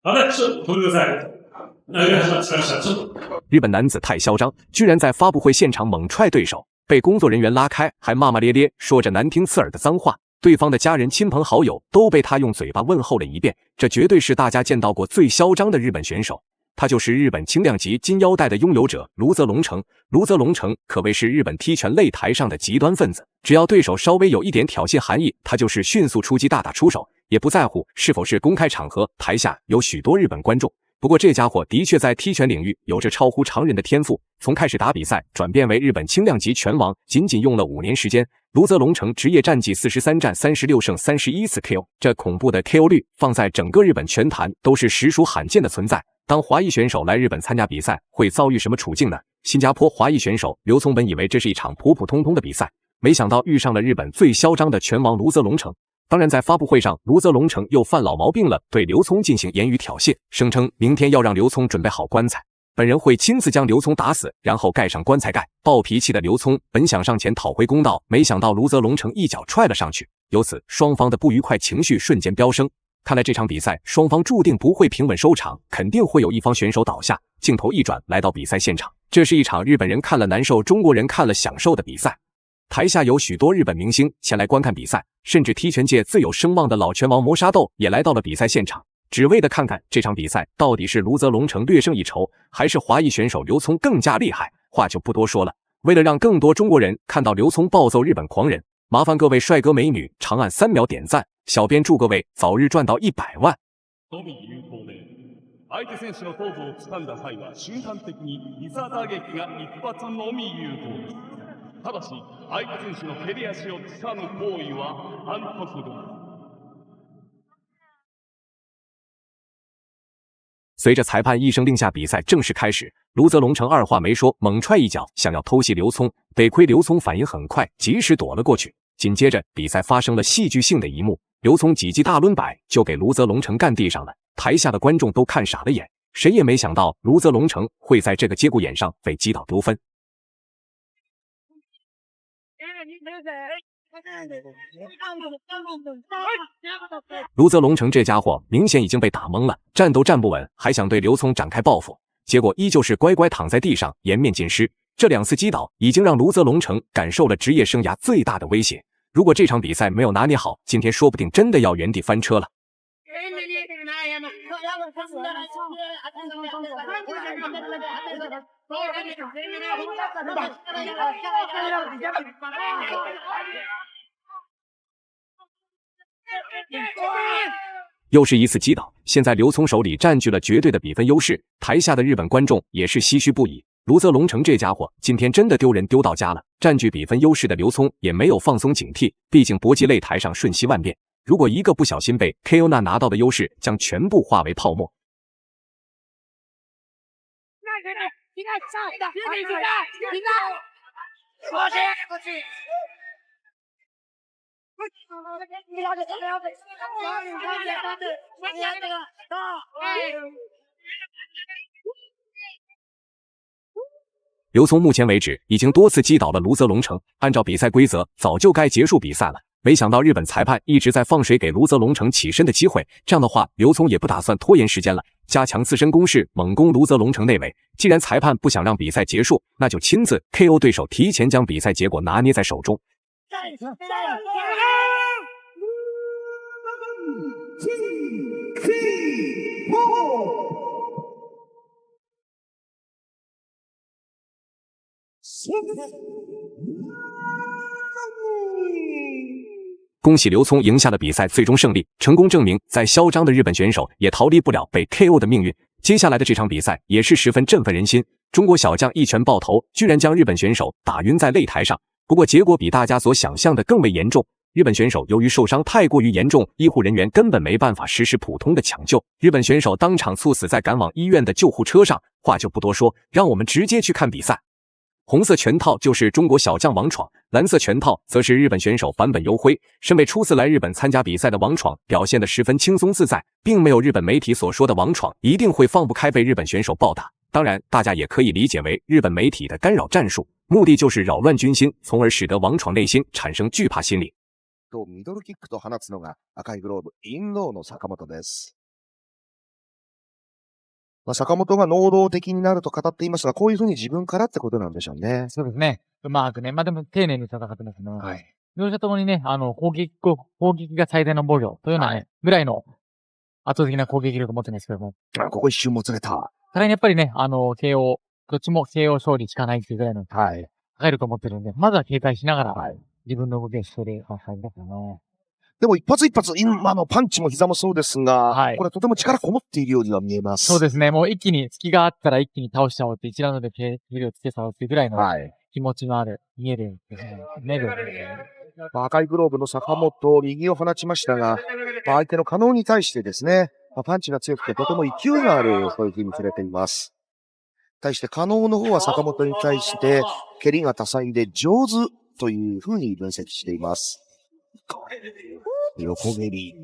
好的，是投入赛。日本男子太嚣张，居然在发布会现场猛踹对手，被工作人员拉开，还骂骂咧咧，说着难听刺耳的脏话。对方的家人、亲朋好友都被他用嘴巴问候了一遍。这绝对是大家见到过最嚣张的日本选手。他就是日本轻量级金腰带的拥有者卢泽龙城。卢泽龙城可谓是日本踢拳擂台上的极端分子，只要对手稍微有一点挑衅含义，他就是迅速出击，大打出手，也不在乎是否是公开场合。台下有许多日本观众。不过这家伙的确在踢拳领域有着超乎常人的天赋，从开始打比赛转变为日本轻量级拳王，仅仅用了5年时间。卢泽龙城职业战绩43战36胜31次 KO， 这恐怖的 KO 率放在整个日本拳坛都是实属罕见的存在。当华裔选手来日本参加比赛，会遭遇什么处境呢？新加坡华裔选手刘聪本以为这是一场普普通通的比赛，没想到遇上了日本最嚣张的拳王卢泽龙城。当然，在发布会上，卢泽龙城又犯老毛病了，对刘聪进行言语挑衅，声称明天要让刘聪准备好棺材，本人会亲自将刘聪打死，然后盖上棺材盖。暴脾气的刘聪本想上前讨回公道，没想到卢泽龙城一脚踹了上去，由此双方的不愉快情绪瞬间飙升。看来这场比赛双方注定不会平稳收场，肯定会有一方选手倒下。镜头一转，来到比赛现场，这是一场日本人看了难受，中国人看了享受的比赛。台下有许多日本明星前来观看比赛，甚至踢拳界最有声望的老拳王磨砂豆也来到了比赛现场，只为的看看这场比赛到底是卢泽龙城略胜一筹，还是华裔选手刘聪更加厉害。话就不多说了，为了让更多中国人看到刘聪暴揍日本狂人，麻烦各位帅哥美女长按3秒点赞，小编祝各位早日赚到100万。相手選手の頭部を掴んだ際は瞬間的にリザ打撃が一発のみ有効です。ただし相手選手の蹴り足を掴む行為は反則です。随着裁判一声令下，比赛正式开始。卢泽龙城二话没说，猛踹一脚，想要偷袭刘聪。得亏刘聪反应很快，及时躲了过去。紧接着，比赛发生了戏剧性的一幕，刘聪几记大抡摆就给卢泽龙城干地上了。台下的观众都看傻了眼，谁也没想到卢泽龙城会在这个节骨眼上被击倒丢分。卢泽龙城这家伙明显已经被打懵了，站都站不稳，还想对刘聪展开报复，结果依旧是乖乖躺在地上，颜面尽失。这2次击倒已经让卢泽龙城感受了职业生涯最大的威胁。如果这场比赛没有拿捏好，今天说不定真的要原地翻车了。又是一次击倒，现在刘聪手里占据了绝对的比分优势，台下的日本观众也是唏嘘不已。卢泽龙城这家伙今天真的丢人丢到家了。占据比分优势的刘聪也没有放松警惕，毕竟搏击擂台上瞬息万变，如果一个不小心被 KO， 那拿到的优势将全部化为泡沫。刘聪目前为止已经多次击倒了卢泽龙城，按照比赛规则早就该结束比赛了。没想到日本裁判一直在放水给卢泽龙城起身的机会，这样的话刘聪也不打算拖延时间了，加强自身攻势，猛攻卢泽龙城内围。既然裁判不想让比赛结束，那就亲自 KO 对手，提前将比赛结果拿捏在手中。恭喜刘聪赢下了比赛最终胜利，成功证明再嚣张的日本选手也逃离不了被 KO 的命运。接下来的这场比赛也是十分振奋人心，中国小将一拳爆头，居然将日本选手打晕在擂台上。不过结果比大家所想象的更为严重，日本选手由于受伤太过于严重，医护人员根本没办法实施普通的抢救，日本选手当场猝死在赶往医院的救护车上。话就不多说，让我们直接去看比赛。红色拳套就是中国小将王闯，蓝色拳套则是日本选手坂本优辉。身为初次来日本参加比赛的王闯表现得十分轻松自在，并没有日本媒体所说的王闯一定会放不开被日本选手暴打。当然，大家也可以理解为日本媒体的干扰战术，目的就是扰乱军心，从而使得王闯内心产生惧怕心理。ミドルキックと放つのが赤いグローブインローの坂本です。坂本が能動的になると語っていますが、こういうふうに自分からってことなんでしょうね。そうですね。うまくね。まあでも丁寧に戦ってますね。はい。両者ともにね、攻撃が最大の防御というようなね、ぐらいの圧倒的な攻撃力を持ってるんですけども。ここ一瞬もつれた。さらにやっぱりね、KO、どっちも KO 勝利しかないっていうぐらいの、はい。高い力を持ってるんで、まずは警戒しながら、自分の動きをしてる感じですよね。でも一発一発、今のパンチも膝もそうですが、はい。これとても力こもっているようには見えます。そうですね。もう一気に、隙があったら一気に倒しちゃおうって、一ラウンドで蹴りをつけちゃおうっていうぐらいの気持ちのある、見えるですね。赤いグローブの坂本、右を放ちましたが、相手の加納に対してですね、パンチが強くてとても勢いがある、そういう風に触れています。対して加納の方は坂本に対して、蹴りが多彩で上手という風に分析しています。横蹴り。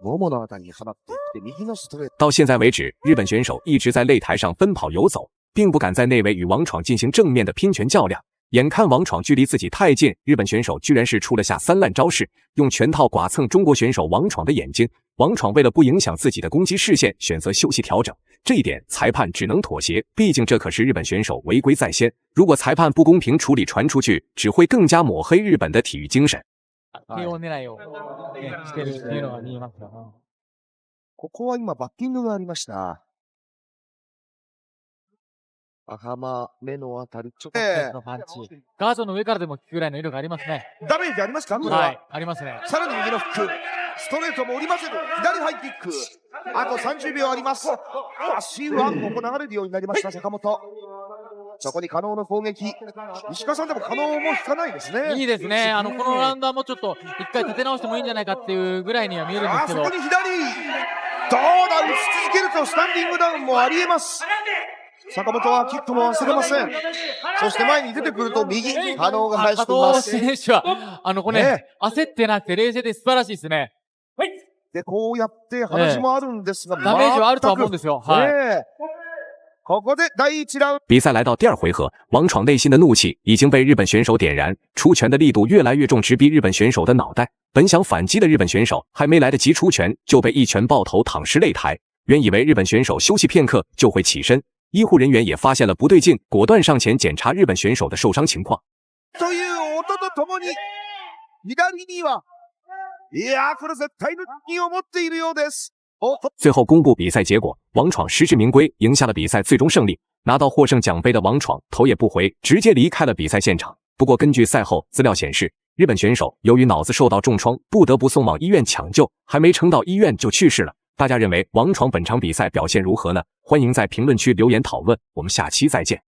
もものあたりに放ってきて、右のストレート。到现在为止，日本选手一直在擂台上奔跑游走，并不敢在内围与王闯进行正面的拼拳较量。眼看王闯距离自己太近，日本选手居然是出了下三烂招式，用拳套剐蹭中国选手王闯的眼睛。王闯为了不影响自己的攻击视线，选择休息调整。这一点裁判只能妥协，毕竟这可是日本选手违规在先。如果裁判不公平处理传出去，只会更加抹黑日本的体育精神。KO 狙いを、してるっていうのが見えますよ。ここは今バッティングがありました。頭、目のあたり、ちょっと。のパンチ。ガードの上からでも効くぐらいの威力がありますね。ダメージありますか？はい、ありますね。さらに右のフック。ストレートも降りません。左ハイキック。あと30秒あります。足はここ流れるようになりました、坂本。そこに加納の攻撃。石川さんでも加納も引かないですね。いいですね。このラウンドはもうちょっと一回立て直してもいいんじゃないかっていうぐらいには見えるんですけど。そこに左。どうだ、打ち続けるとスタンディングダウンもありえます。坂本はキックも忘れません。そして前に出てくると右、加納が返しています。加納選手は、これ、焦ってなくて冷静で素晴らしいですね。で、こうやって話もあるんですが、ダメージはあるとは思うんですよ。はい。ここで第1ラウンド。比赛来到第二回合，王闯内心的怒气已经被日本选手点燃，出拳的力度越来越重，直逼日本选手的脑袋。本想反击的日本选手还没来得及出拳，就被一拳爆头，躺尸擂台。原以为日本选手休息片刻就会起身，医护人员也发现了不对劲，果断上前检查日本选手的受伤情况。という音とともに、左には、いやー、これ絶対の気を持っているようです。最后公布比赛结果，王闯实至名归，赢下了比赛最终胜利。拿到获胜奖杯的王闯头也不回，直接离开了比赛现场。不过根据赛后资料显示，日本选手由于脑子受到重创，不得不送往医院抢救，还没撑到医院就去世了。大家认为王闯本场比赛表现如何呢？欢迎在评论区留言讨论，我们下期再见。